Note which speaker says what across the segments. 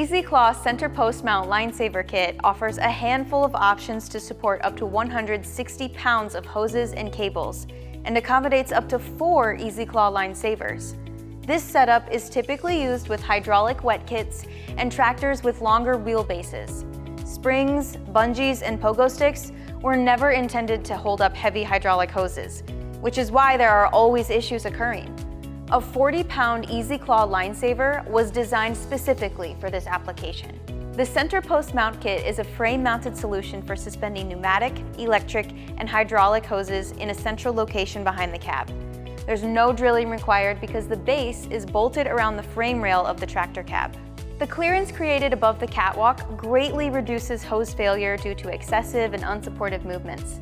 Speaker 1: EasyClaw Center Post Mount Line Saver Kit offers a handful of options to support up to 160 pounds of hoses and cables, and accommodates up to 4 EasyClaw line savers. This setup is typically used with hydraulic wet kits and tractors with longer wheelbases. Springs, bungees, and pogo sticks were never intended to hold up heavy hydraulic hoses, which is why there are always issues occurring. A 40-pound EasyClaw line saver was designed specifically for this application. The Center Post Mount Kit is a frame-mounted solution for suspending pneumatic, electric, and hydraulic hoses in a central location behind the cab. There's no drilling required because the base is bolted around the frame rail of the tractor cab. The clearance created above the catwalk greatly reduces hose failure due to excessive and unsupportive movements.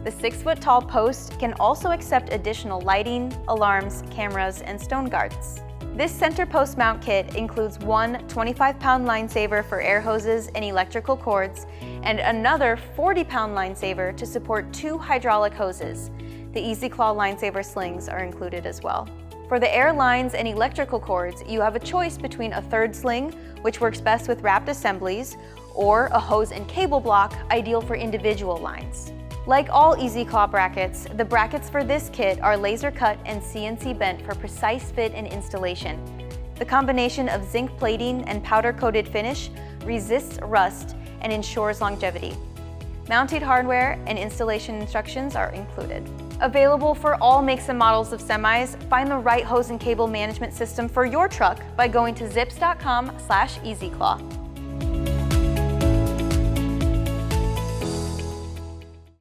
Speaker 1: The 6-foot-tall post can also accept additional lighting, alarms, cameras, and stone guards. This center post mount kit includes one 25-pound line saver for air hoses and electrical cords, and another 40-pound line saver to support 2 hydraulic hoses. The EasyClaw line saver slings are included as well. For the air lines and electrical cords, you have a choice between a 3rd sling, which works best with wrapped assemblies, or a hose and cable block, ideal for individual lines. Like all EasyClaw brackets, the brackets for this kit are laser cut and CNC bent for precise fit and installation. The combination of zinc plating and powder-coated finish resists rust and ensures longevity. Mounted hardware and installation instructions are included. Available for all makes and models of semis, find the right hose and cable management system for your truck by going to zips.com/EasyClaw.